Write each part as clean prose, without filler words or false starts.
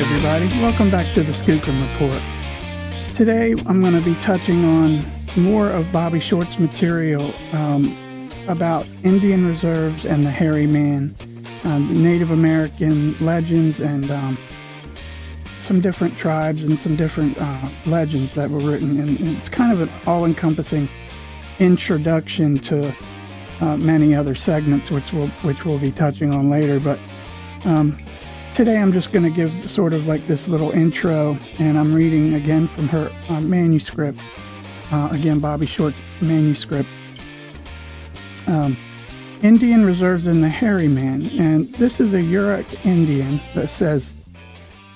everybody. Welcome back to the Skookum Report. Today I'm going to be touching on more of Bobbie Short's material about Indian reserves and the hairy man, Native American legends, and some different tribes and some different legends that were written. And it's kind of an all-encompassing introduction to many other segments, which we'll be touching on later. But today I'm just going to give sort of like this little intro, and I'm reading again from her manuscript. Again, Bobbie Short's manuscript. Indian reserves and the hairy man. And this is a Yurok Indian that says,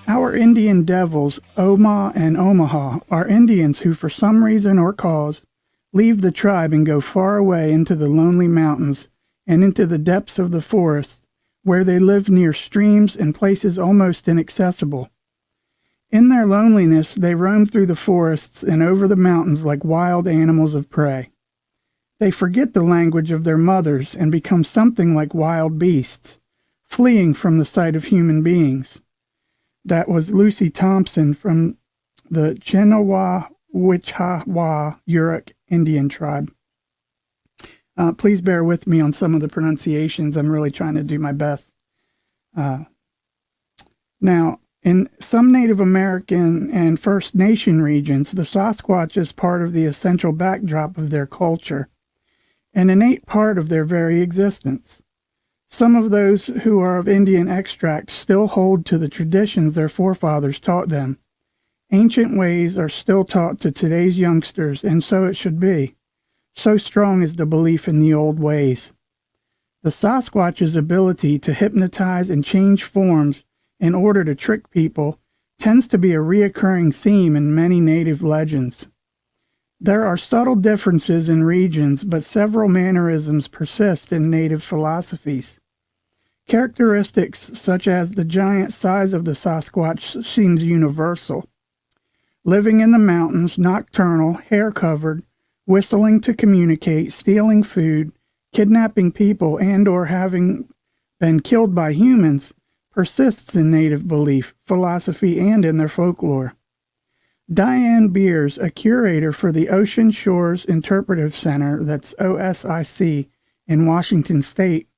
"Our Indian devils, Oma and Omaha, are Indians who for some reason or cause leave the tribe and go far away into the lonely mountains and into the depths of the forest, where they live near streams and places almost inaccessible. In their loneliness, they roam through the forests and over the mountains like wild animals of prey. They forget the language of their mothers and become something like wild beasts, fleeing from the sight of human beings." That was Lucy Thompson from the Quinault Yurok Indian tribe. Please bear with me on some of the pronunciations. I'm really trying to do my best. Now, in some Native American and First Nation regions, the Sasquatch is part of the essential backdrop of their culture, an innate part of their very existence. Some of those who are of Indian extract still hold to the traditions their forefathers taught them. Ancient ways are still taught to today's youngsters, and so it should be. So strong is the belief in the old ways. The Sasquatch's ability to hypnotize and change forms in order to trick people tends to be a reoccurring theme in many native legends. There are subtle differences in regions, but several mannerisms persist in native philosophies. Characteristics such as the giant size of the Sasquatch seems universal. Living in the mountains, nocturnal, hair-covered, whistling to communicate, stealing food, kidnapping people, and or having been killed by humans persists in native belief, philosophy, and in their folklore. Diane Beers, a curator for the Ocean Shores Interpretive Center, that's OSIC, in Washington State,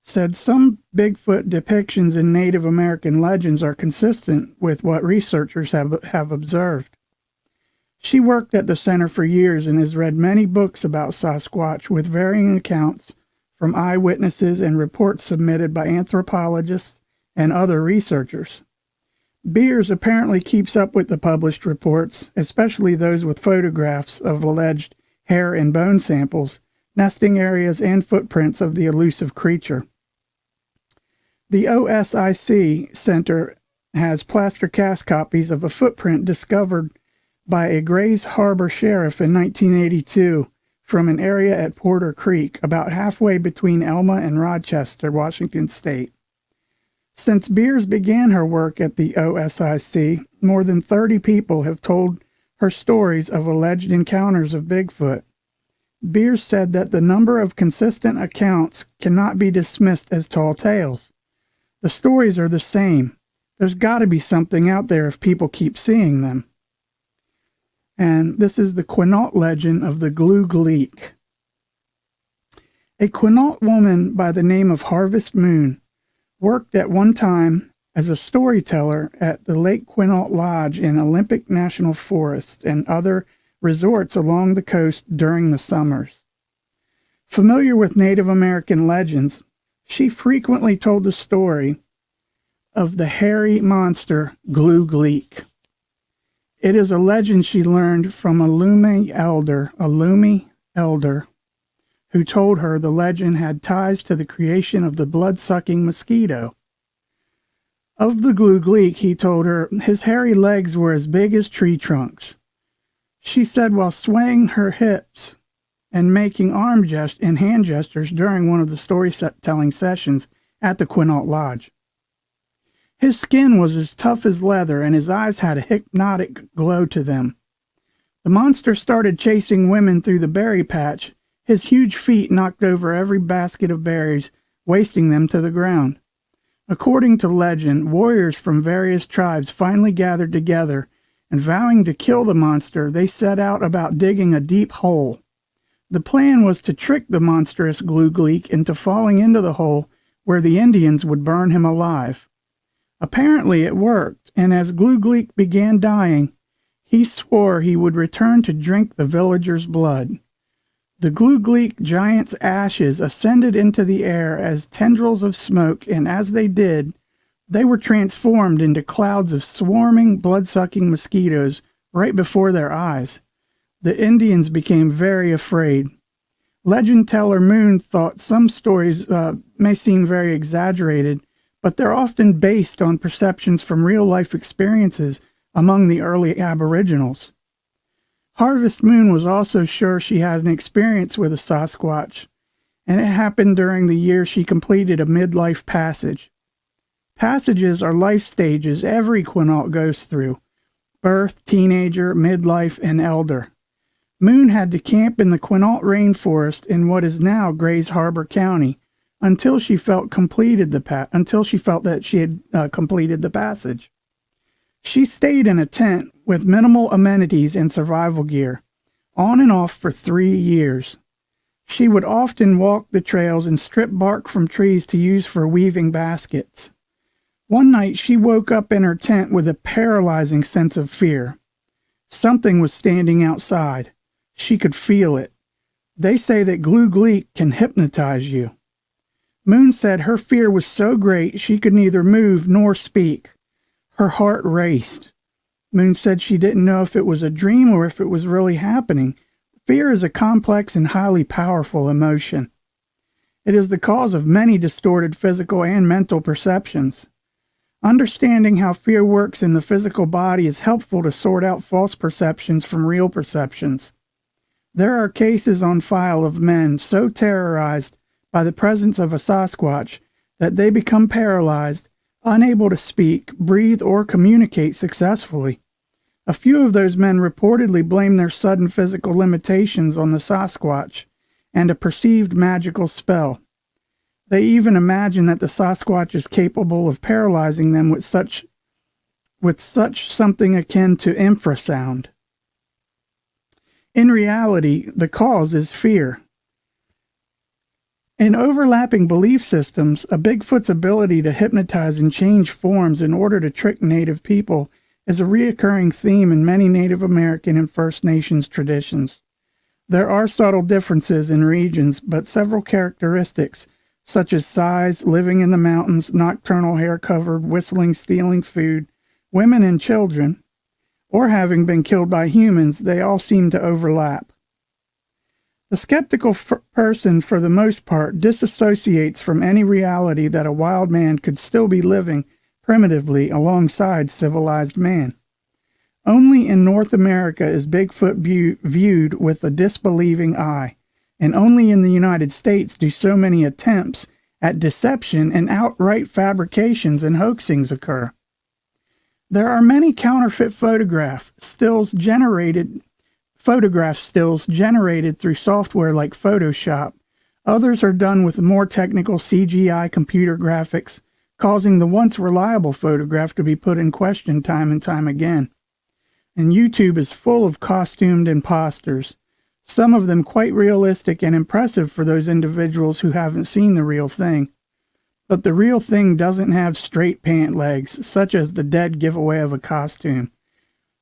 said some Bigfoot depictions in Native American legends are consistent with what researchers have observed. She worked at the center for years and has read many books about Sasquatch with varying accounts from eyewitnesses and reports submitted by anthropologists and other researchers. Beers apparently keeps up with the published reports, especially those with photographs of alleged hair and bone samples, nesting areas, and footprints of the elusive creature. The OSIC Center has plaster cast copies of a footprint discovered by a Grays Harbor sheriff in 1982 from an area at Porter Creek, about halfway between Elma and Rochester, Washington State. Since Beers began her work at the OSIC, more than 30 people have told her stories of alleged encounters of Bigfoot. Beers said that the number of consistent accounts cannot be dismissed as tall tales. The stories are the same. There's got to be something out there if people keep seeing them. And this is the Quinault Legend of the Glue Gleek. A Quinault woman by the name of Harvest Moon worked at one time as a storyteller at the Lake Quinault Lodge in Olympic National Forest and other resorts along the coast during the summers. Familiar with Native American legends, she frequently told the story of the hairy monster Glue Gleek. It is a legend she learned from a Lumi elder, who told her the legend had ties to the creation of the blood-sucking mosquito. Of the Glue Gleek, he told her, his hairy legs were as big as tree trunks. She said while swaying her hips and making arm and hand gestures during one of the storytelling sessions at the Quinault Lodge. His skin was as tough as leather, and his eyes had a hypnotic glow to them. The monster started chasing women through the berry patch. His huge feet knocked over every basket of berries, wasting them to the ground. According to legend, warriors from various tribes finally gathered together, and vowing to kill the monster, they set out about digging a deep hole. The plan was to trick the monstrous Gloogleek into falling into the hole where the Indians would burn him alive. Apparently it worked, and as Gloogleek began dying, he swore he would return to drink the villagers' blood. The Gloogleek giant's ashes ascended into the air as tendrils of smoke, and as they did, they were transformed into clouds of swarming, blood-sucking mosquitoes right before their eyes. The Indians became very afraid. Legend teller Moon thought some stories may seem very exaggerated, but they're often based on perceptions from real-life experiences among the early Aboriginals. Harvest Moon was also sure she had an experience with a Sasquatch, and it happened during the year she completed a midlife passage. Passages are life stages every Quinault goes through: birth, teenager, midlife, and elder. Moon had to camp in the Quinault rainforest in what is now Grays Harbor County until she felt that she had completed the passage. She stayed in a tent with minimal amenities and survival gear, on and off for 3 years. She would often walk the trails and strip bark from trees to use for weaving baskets. One night she woke up in her tent with a paralyzing sense of fear. Something was standing outside. She could feel it. They say that Gloogleek can hypnotize you. Moon said her fear was so great she could neither move nor speak. Her heart raced. Moon said she didn't know if it was a dream or if it was really happening. Fear is a complex and highly powerful emotion. It is the cause of many distorted physical and mental perceptions. Understanding how fear works in the physical body is helpful to sort out false perceptions from real perceptions. There are cases on file of men so terrorized by the presence of a Sasquatch that they become paralyzed, unable to speak, breathe, or communicate successfully. A few of those men reportedly blame their sudden physical limitations on the Sasquatch and a perceived magical spell. They even imagine that the Sasquatch is capable of paralyzing them with such something akin to infrasound. In reality, the cause is fear. In overlapping belief systems, a Bigfoot's ability to hypnotize and change forms in order to trick Native people is a recurring theme in many Native American and First Nations traditions. There are subtle differences in regions, but several characteristics, such as size, living in the mountains, nocturnal hair-covered, whistling, stealing food, women and children, or having been killed by humans, they all seem to overlap. The skeptical person, for the most part, disassociates from any reality that a wild man could still be living primitively alongside civilized man. Only in North America is Bigfoot viewed with a disbelieving eye, and only in the United States do so many attempts at deception and outright fabrications and hoaxings occur. There are many counterfeit photograph stills generated through software like Photoshop. Others are done with more technical CGI computer graphics, causing the once reliable photograph to be put in question time and time again. And YouTube is full of costumed imposters, some of them quite realistic and impressive for those individuals who haven't seen the real thing. But the real thing doesn't have straight pant legs, such as the dead giveaway of a costume.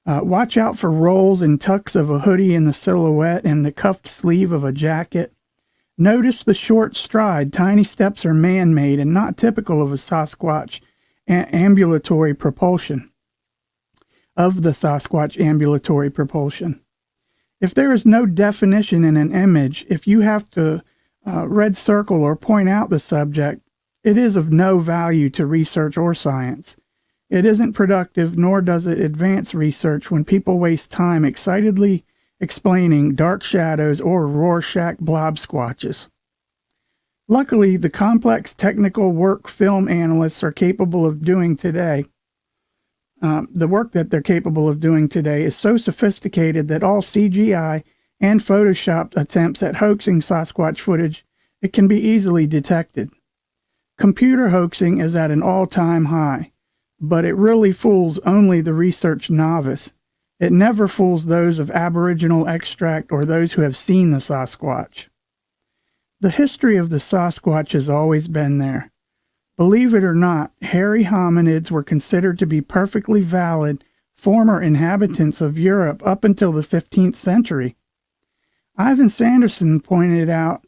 Watch out for rolls and tucks of a hoodie in the silhouette and the cuffed sleeve of a jacket. Notice the short stride. Tiny steps are man-made and not typical of a Sasquatch ambulatory propulsion. If there is no definition in an image, if you have to red circle or point out the subject, it is of no value to research or science. It isn't productive, nor does it advance research when people waste time excitedly explaining dark shadows or Rorschach blob squatches. Luckily, the complex technical work film analysts are capable of doing today, the work that they're capable of doing today is so sophisticated that all CGI and Photoshop attempts at hoaxing Sasquatch footage, it can be easily detected. Computer hoaxing is at an all-time high, but it really fools only the research novice. It never fools those of Aboriginal extract or those who have seen the Sasquatch. The history of the Sasquatch has always been there. Believe it or not, hairy hominids were considered to be perfectly valid former inhabitants of Europe up until the 15th century. Ivan Sanderson pointed out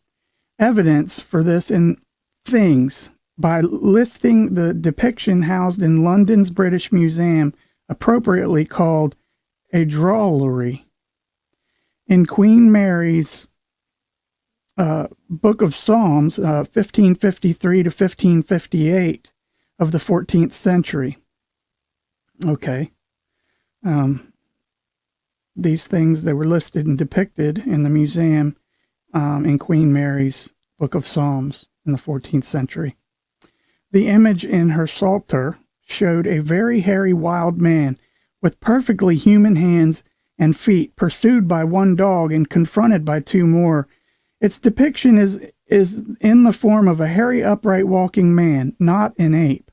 evidence for this in Things by listing the depiction housed in London's British Museum, appropriately called a drollery. In Queen Mary's Book of Psalms, 1553 to 1558 of the 14th century. Okay. These things that were listed and depicted in the museum in Queen Mary's Book of Psalms in the 14th century. The image in her Psalter showed a very hairy wild man with perfectly human hands and feet, pursued by one dog and confronted by two more. Its depiction is in the form of a hairy, upright walking man, not an ape.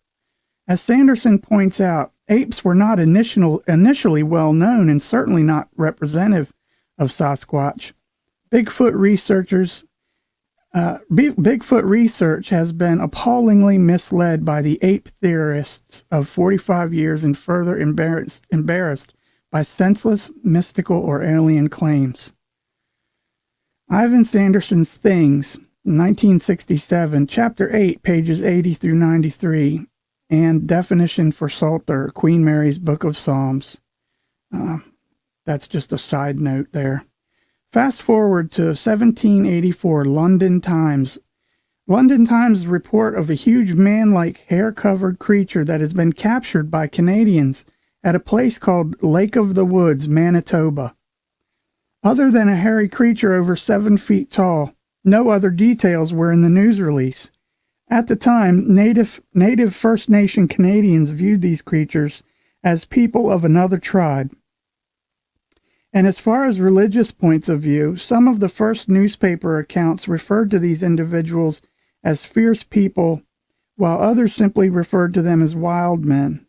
As Sanderson points out, apes were not initially well known and certainly not representative of Sasquatch. Bigfoot research has been appallingly misled by the ape theorists of 45 years and further embarrassed by senseless, mystical, or alien claims. Ivan Sanderson's Things, 1967, Chapter 8, pages 80 through 93, and definition for Psalter, Queen Mary's Book of Psalms. That's just a side note there. Fast forward to 1784, London Times. London Times report of a huge man-like hair-covered creature that has been captured by Canadians at a place called Lake of the Woods, Manitoba. Other than a hairy creature over 7 feet tall, no other details were in the news release. At the time, native First Nation Canadians viewed these creatures as people of another tribe. And as far as religious points of view, some of the first newspaper accounts referred to these individuals as fierce people, while others simply referred to them as wild men.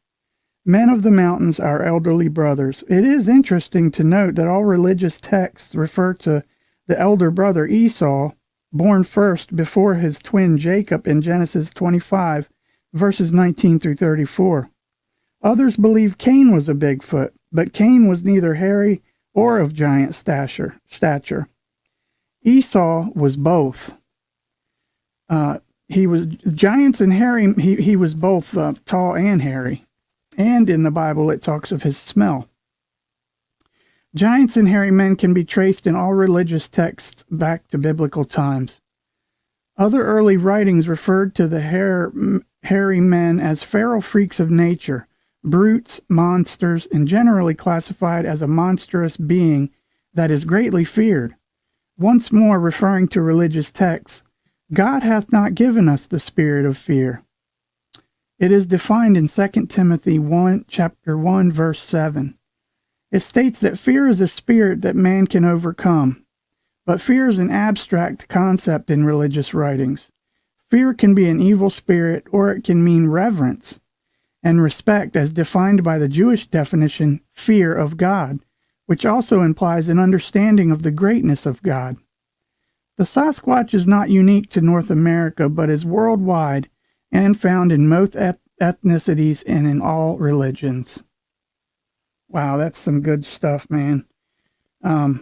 Men of the mountains, our elderly brothers. It is interesting to note that all religious texts refer to the elder brother Esau, born first before his twin Jacob in Genesis 25, verses 19 through 34. Others believe Cain was a Bigfoot, but Cain was neither hairy or of giant stature. Esau was both. He was giants and hairy. He was both tall and hairy. And in the Bible, it talks of his smell. Giants and hairy men can be traced in all religious texts back to biblical times. Other early writings referred to the hairy men as feral freaks of nature, brutes, monsters, and generally classified as a monstrous being that is greatly feared. Once more referring to religious texts, God hath not given us the spirit of fear. It is defined in 2 Timothy 1, chapter 1, verse 7. It states that fear is a spirit that man can overcome, but fear is an abstract concept in religious writings. Fear can be an evil spirit, or it can mean reverence and respect as defined by the Jewish definition, fear of God, which also implies an understanding of the greatness of God. The Sasquatch is not unique to North America, but is worldwide and found in most ethnicities and in all religions. Wow, that's some good stuff, man. I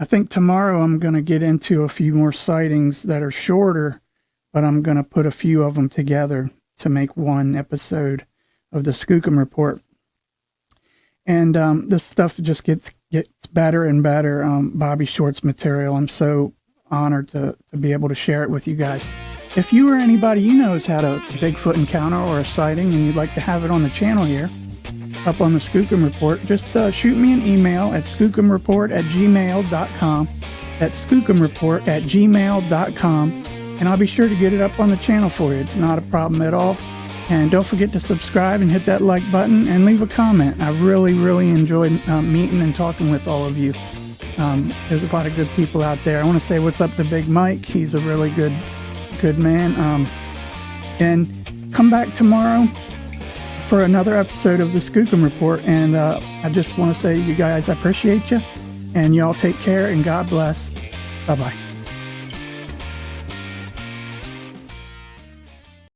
think tomorrow I'm going to get into a few more sightings that are shorter, but I'm going to put a few of them together to make one episode of the Skookum Report. And this stuff just gets better and better. Bobbie Short's material. I'm so honored to be able to share it with you guys. If you or anybody you know has had a Bigfoot encounter or a sighting and you'd like to have it on the channel here, up on the Skookum Report, just shoot me an email at skookumreport@gmail.com. That's skookumreport@gmail.com, and I'll be sure to get it up on the channel for you. It's not a problem at all. And don't forget to subscribe and hit that like button and leave a comment. I really, really enjoyed meeting and talking with all of you. There's a lot of good people out there. I want to say what's up to Big Mike. He's a really good man. And come back tomorrow for another episode of the Skookum Report. And I just want to say, you guys, I appreciate you. And y'all take care and God bless. Bye-bye.